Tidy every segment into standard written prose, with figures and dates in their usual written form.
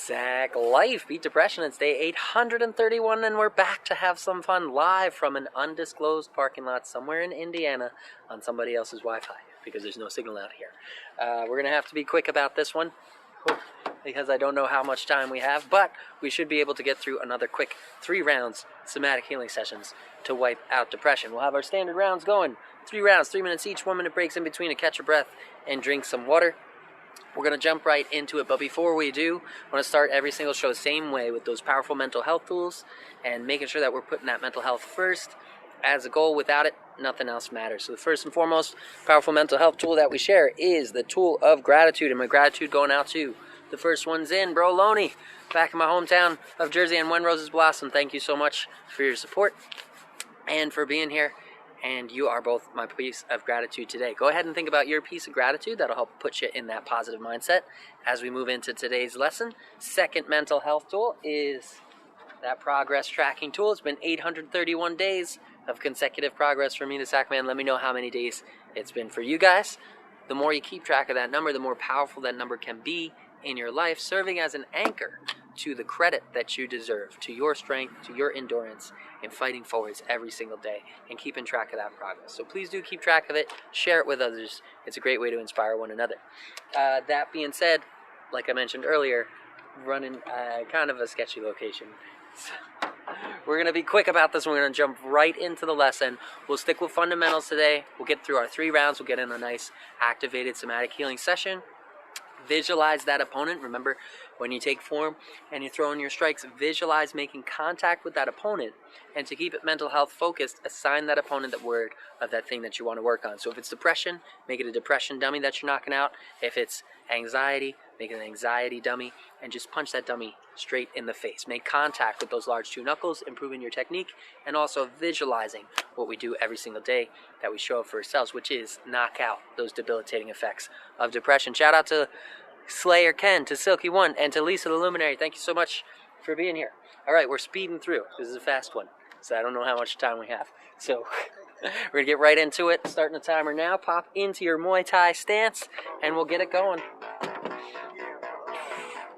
Zach Life beat depression. It's day 831, and we're back to have some fun live from an undisclosed parking lot somewhere in Indiana on somebody else's Wi-Fi because there's no signal out here. We're going to have to be quick about this one because I don't know how much time we have, but we should be able to get through another quick 3 rounds somatic healing sessions to wipe out depression. We'll have our standard rounds going. 3 rounds, 3 minutes each, 1 minute breaks in between to catch your breath and drink some water. We're going to jump right into it, but before we do, I want to start every single show the same way with those powerful mental health tools and making sure that we're putting that mental health first as a goal. Without it, nothing else matters. So the first and foremost powerful mental health tool that we share is the tool of gratitude, and my gratitude going out to the first one's in, Bro Loney, back in my hometown of Jersey, and When Roses Blossom. Thank you so much for your support and for being here. And you are both my piece of gratitude today. Go ahead and think about your piece of gratitude. That'll help put you in that positive mindset as we move into today's lesson. Second mental health tool is that progress tracking tool. It's been 831 days of consecutive progress for me, the Sack Man. Let me know how many days it's been for you guys. The more you keep track of that number, the more powerful that number can be in your life, serving as an anchor to the credit that you deserve, to your strength, to your endurance in fighting forwards every single day and keeping track of that progress. So please do keep track of it. Share it with others. It's a great way to inspire one another. That being said, like I mentioned earlier, running kind of a sketchy location. We're going to be quick about this. We're going to jump right into the lesson. We'll stick with fundamentals today. We'll get through our 3 rounds. We'll get in a nice activated somatic healing session. Visualize that opponent. Remember, when you take form and you're throwing your strikes, visualize making contact with that opponent. And to keep it mental health focused, assign that opponent the word of that thing that you want to work on. So if it's depression, make it a depression dummy that you're knocking out. If it's anxiety, make it an anxiety dummy and just punch that dummy straight in the face. Make contact with those large 2 knuckles, improving your technique, and also visualizing what we do every single day that we show up for ourselves, which is knock out those debilitating effects of depression. Shout out to Slayer Ken, to Silky One, and to Lisa the Luminary. Thank you so much for being here. All right, we're speeding through. This is a fast one, so I don't know how much time we have. So we're going to get right into it. Starting the timer now. Pop into your Muay Thai stance, and we'll get it going.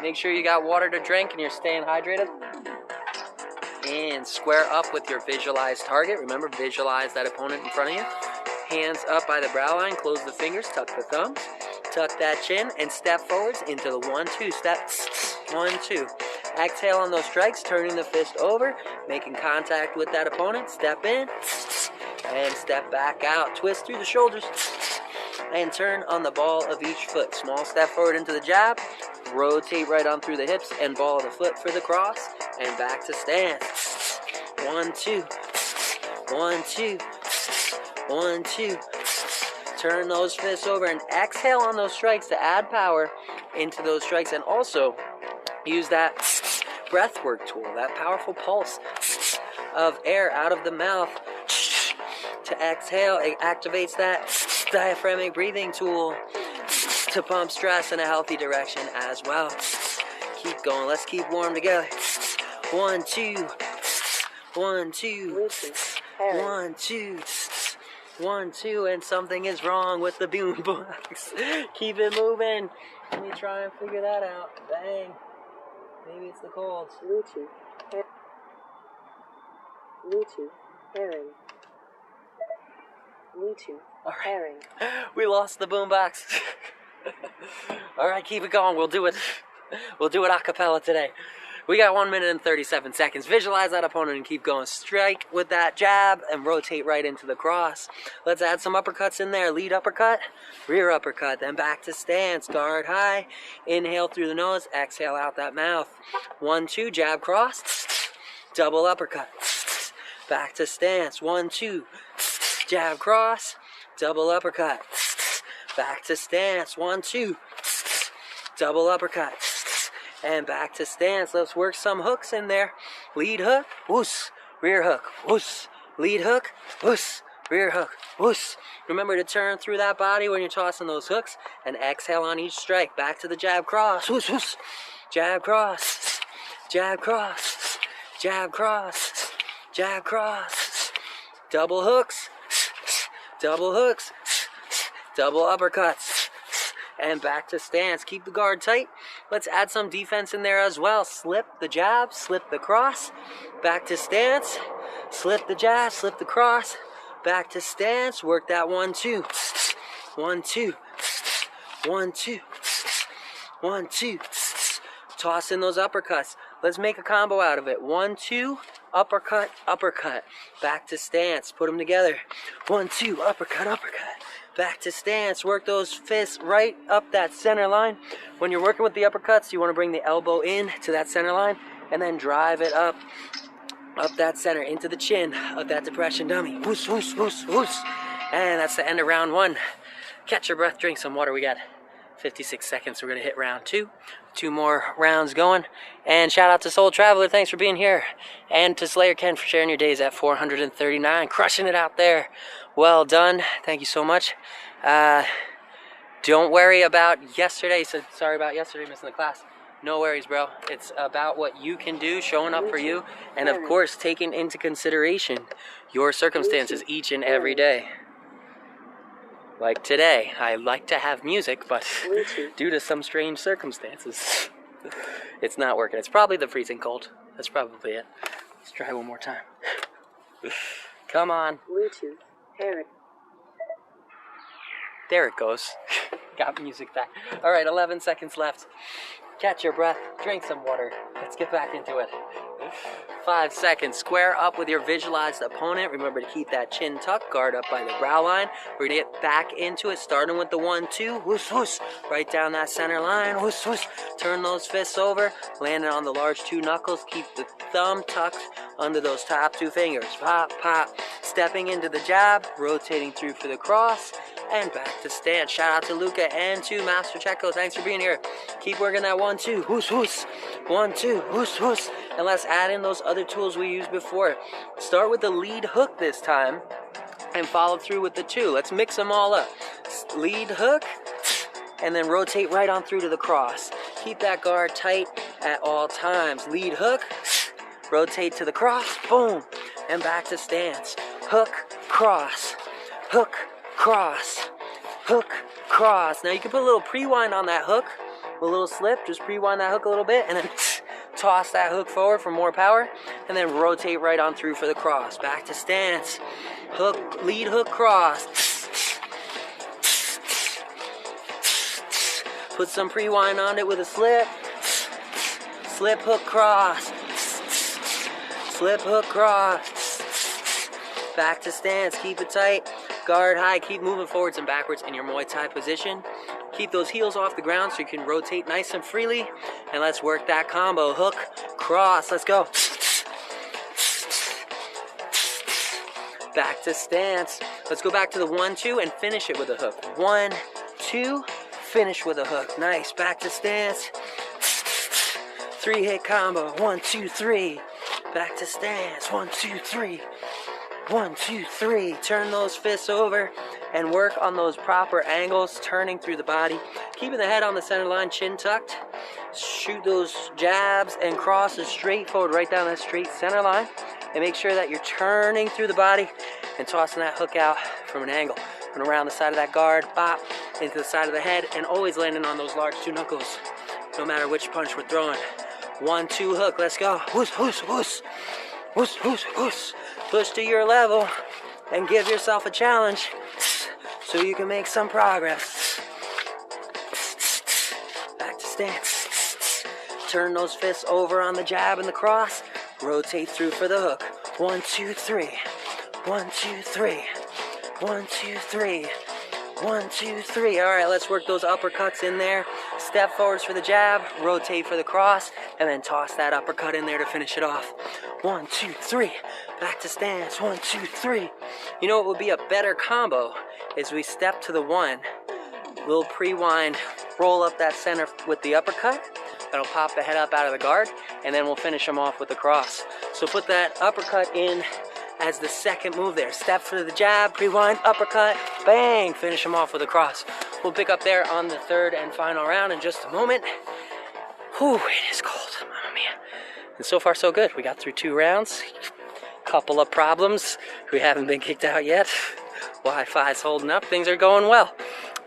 Make sure you got water to drink and you're staying hydrated. And square up with your visualized target. Remember, visualize that opponent in front of you. Hands up by the brow line. Close the fingers. Tuck the thumbs. Tuck that chin and step forwards into the 1-2 step. 1-2. Exhale on those strikes, turning the fist over, making contact with that opponent. Step in and step back out. Twist through the shoulders and turn on the ball of each foot. Small step forward into the jab. Rotate right on through the hips and ball the foot for the cross and back to stance. 1-2. 1-2. 1-2. Turn those fists over and exhale on those strikes to add power into those strikes, and also use that breath work tool, that powerful pulse of air out of the mouth to exhale. It activates that diaphragmatic breathing tool to pump stress in a healthy direction as well. Keep going. Let's keep warm together. 1-2. 1-2. 1-2. 1-2, and something is wrong with the boombox. Keep it moving. Let me try and figure that out. Bang. Maybe it's the cold. Bluetooth pairing. Bluetooth pairing. We lost the boombox. All right, keep it going. We'll do it. We'll do it a cappella today. We got 1 minute and 37 seconds. Visualize that opponent and keep going. Strike with that jab and rotate right into the cross. Let's add some uppercuts in there. Lead uppercut, rear uppercut, then back to stance. Guard high. Inhale through the nose. Exhale out that mouth. 1-2, jab cross. Double uppercut. Back to stance. 1-2, jab cross. Double uppercut. Back to stance. 1-2, double uppercut. And back to stance. Let's work some hooks in there. Lead hook, whoos. Rear hook, whoos. Lead hook, whoos. Rear hook, whoos. Remember to turn through that body when you're tossing those hooks. And exhale on each strike. Back to the jab cross, whoos, whoos. Jab cross. Jab cross. Jab cross. Jab cross. Double hooks. Double hooks. Double uppercuts. and back to stance. Keep the guard tight. Let's add some defense in there as well. Slip the jab, slip the cross, back to stance, slip the jab, slip the cross, back to stance. Work that 1-2, 1-2, 1-2, 1-2. Toss in those uppercuts. Let's make a combo out of it. 1-2, uppercut, uppercut. Back to stance. Put them together. 1-2, uppercut, uppercut. Back to stance. Work those fists right up that center line. When you're working with the uppercuts, you want to bring the elbow in to that center line and then drive it up that center into the chin of that depression dummy. Whoosh, whoosh, whoosh, whoosh. And that's the end of round 1. Catch your breath, drink some water. We got 56 seconds. We're going to hit round 2. 2 more rounds going. And shout out to Soul Traveler. Thanks for being here. And to Slayer Ken for sharing your days at 439. Crushing it out there. Well done. Thank you so much. Don't worry about yesterday. So sorry about yesterday missing the class. No worries, bro. It's about what you can do, showing up for you, and of course taking into consideration your circumstances each and every day. Like today, I like to have music, but due to some strange circumstances, it's not working. It's probably the freezing cold. That's probably it. Let's try one more time. Come on. Bluetooth pairing. There it goes. Got music back. All right, 11 seconds left. Catch your breath. Drink some water. Let's get back into it. 5 seconds. Square up with your visualized opponent. Remember to keep that chin tucked, guard up by the brow line. We're going to get back into it, starting with the 1-2. Whoosh, whoosh. Right down that center line. Whoosh, whoosh. Turn those fists over. Landing on the large 2 knuckles. Keep the thumb tucked under those top 2 fingers. Pop, pop. Stepping into the jab. Rotating through for the cross. And back to stance. Shout out to Luca and to Master Checo. Thanks for being here. Keep working that 1-2. Whoosh, whoosh. 1-2. Whoosh, whoosh. And let's add in those other tools we used before. Start with the lead hook this time and follow through with the 2. Let's mix them all up. Lead hook and then rotate right on through to the cross. Keep that guard tight at all times. Lead hook, rotate to the cross, boom, and back to stance. Hook, cross, hook, cross, hook, cross. Now you can put a little pre-wind on that hook, a little slip, just pre-wind that hook a little bit, and then toss that hook forward for more power, and then rotate right on through for the cross. Back to stance. Hook, lead hook, cross. Put some pre-wind on it with a slip. Slip, hook, cross. Slip, hook, cross. Back to stance. Keep it tight. Guard high. Keep moving forwards and backwards in your Muay Thai position. Keep those heels off the ground so you can rotate nice and freely. And let's work that combo. Hook, cross. Let's go. Back to stance. Let's go back to the 1-2 and finish it with a hook. 1-2, finish with a hook. Nice. Back to stance. 3-hit combo. 1-2-3. Back to stance. 1-2-3. 1-2-3. Turn those fists over and work on those proper angles, turning through the body. Keeping the head on the center line, chin tucked. Shoot those jabs and crosses straight forward, right down that straight center line. And make sure that you're turning through the body and tossing that hook out from an angle. And around the side of that guard, bop, into the side of the head, and always landing on those large 2 knuckles, no matter which punch we're throwing. 1-2 hook, let's go. Whoosh, whoosh, whoosh. Whoosh, whoosh, whoosh. Push to your level and give yourself a challenge so you can make some progress. Back to stance. Turn those fists over on the jab and the cross. Rotate through for the hook. 1-2-3. 1-2-3. 1-2-3. 1-2-3. All right, let's work those uppercuts in there. Step forwards for the jab, rotate for the cross, and then toss that uppercut in there to finish it off. 1-2-3. Back to stance. 1-2-3. You know what would be a better combo is we step to the 1, little pre-wind, roll up that center with the uppercut. That'll pop the head up out of the guard, and then we'll finish them off with the cross. So put that uppercut in as the second move there. Step for the jab, pre-wind, uppercut, bang, finish them off with a cross. We'll pick up there on the 3rd and final round in just a moment. Whew, it is cold, mamma mia. And so far so good. We got through 2 rounds. Couple of problems. We haven't been kicked out yet. Wi-Fi's holding up. Things are going well.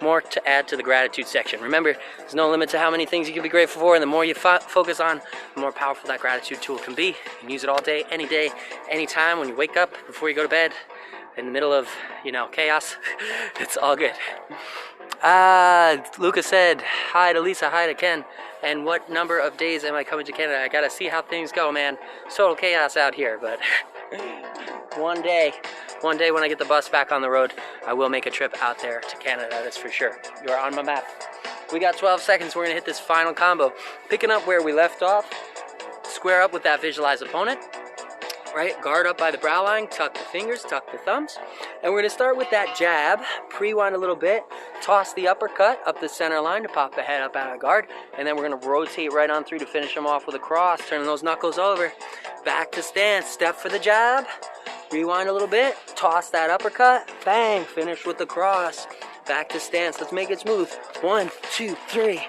more to add to the gratitude section. Remember, there's no limit to how many things you can be grateful for, and the more you focus on, the more powerful that gratitude tool can be. You can use it all day, anytime, when you wake up, before you go to bed, in the middle of, chaos. It's all good. Lucas said, hi to Lisa, hi to Ken. And what number of days am I coming to Canada? I gotta see how things go, man. It's total chaos out here, but one day when I get the bus back on the road, I will make a trip out there to Canada, that's for sure. You're on my map. We got 12 seconds, we're gonna hit this final combo. Picking up where we left off, square up with that visualized opponent. Right, guard up by the brow line, tuck the fingers, tuck the thumbs. And we're gonna start with that jab, pre-wind a little bit, toss the uppercut up the center line to pop the head up out of guard, and then we're gonna rotate right on through to finish them off with a cross, turning those knuckles over. Back to stance, step for the jab, rewind a little bit, toss that uppercut, bang, finish with the cross. Back to stance, let's make it smooth. 1, 2, 3.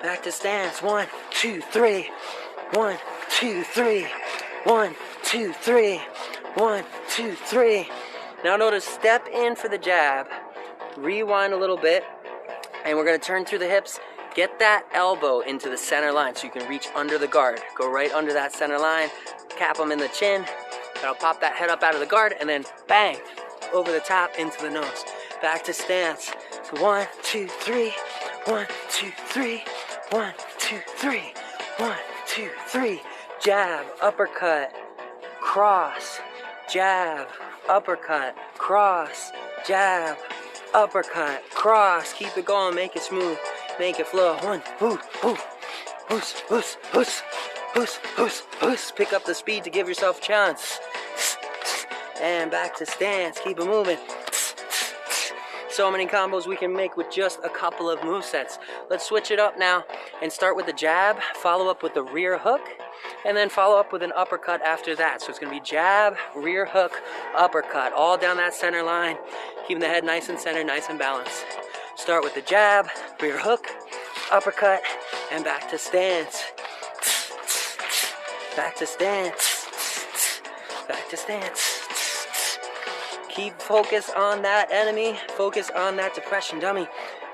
Back to stance, 1, 2, 3. 1, 2, 3. 1, 2, 3. 1, 2, 3. Now notice, step in for the jab, rewind a little bit, and we're going to turn through the hips. Get that elbow into the center line so you can reach under the guard. Go right under that center line, cap them in the chin. That'll pop that head up out of the guard, and then bang, over the top into the nose. Back to stance. 1, 2, 3. 1, 2, 3. 1, 2, 3. 1, 2, 3. Jab, uppercut, cross, jab, uppercut, cross, jab, uppercut, cross. Keep it going, make it smooth, make it flow. 1, hoos. Pick up the speed to give yourself a chance. And back to stance, keep it moving. So many combos we can make with just a couple of movesets. Let's switch it up now and start with the jab, follow up with the rear hook, and then follow up with an uppercut after that. So it's going to be jab, rear hook, uppercut, all down that center line, keeping the head nice and centered, nice and balanced. Start with the jab, rear hook, uppercut, and back to stance. Back to stance. Back to stance. Keep focus on that enemy, focus on that depression dummy.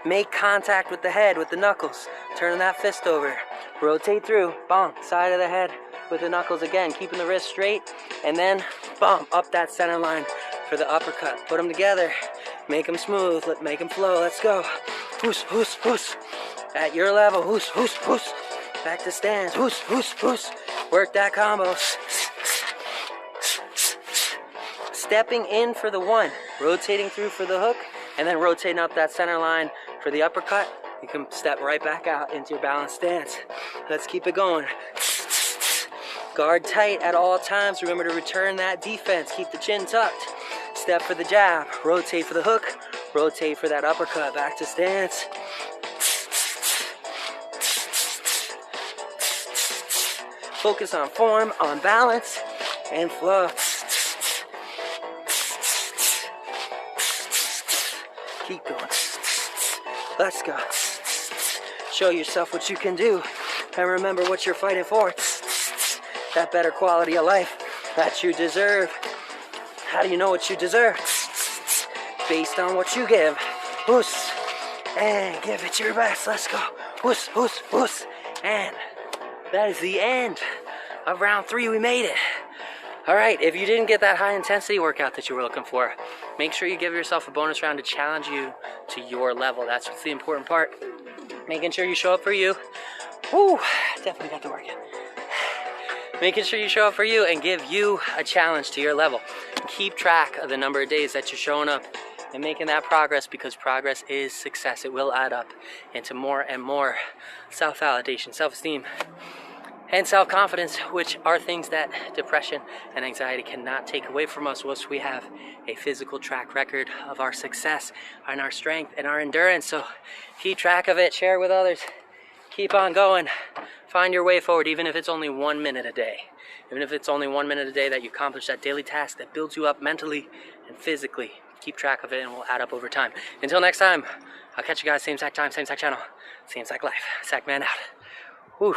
Make contact with the head, with the knuckles. Turning that fist over. Rotate through, bump, side of the head with the knuckles again, keeping the wrist straight, and then bump up that center line for the uppercut. Put them together, make them smooth, make them flow, let's go. Hoos, hoos, hoos. At your level, hoos, hoos, hoos. Back to stance, hoos, hoos, hoos. Work that combo. Stepping in for the 1, rotating through for the hook, and then rotating up that center line for the uppercut. You can step right back out into your balanced stance. Let's keep it going. Guard tight at all times. Remember to return that defense. Keep the chin tucked. Step for the jab. Rotate for the hook. Rotate for that uppercut. Back to stance. Focus on form, on balance, and flow. Keep going. Let's go. Show yourself what you can do. And remember what you're fighting for. That better quality of life that you deserve. How do you know what you deserve? Based on what you give. Whoos. And give it your best. Let's go. Whoos, whoos, whoos. And that is the end of round 3. We made it. Alright, if you didn't get that high intensity workout that you were looking for, make sure you give yourself a bonus round to challenge you to your level. That's what's the important part. Making sure you show up for you. Woo, definitely got to work it. Making sure you show up for you and give you a challenge to your level. Keep track of the number of days that you're showing up and making that progress, because progress is success. It will add up into more and more self-validation, self-esteem, and self-confidence, which are things that depression and anxiety cannot take away from us once we have a physical track record of our success and our strength and our endurance. So keep track of it, share it with others, keep on going, find your way forward, even if it's only 1 minute a day. Even if it's only 1 minute a day that you accomplish that daily task that builds you up mentally and physically. Keep track of it and we'll add up over time. Until next time, I'll catch you guys same exact time, same exact channel, same exact life. Sack man out. Whew.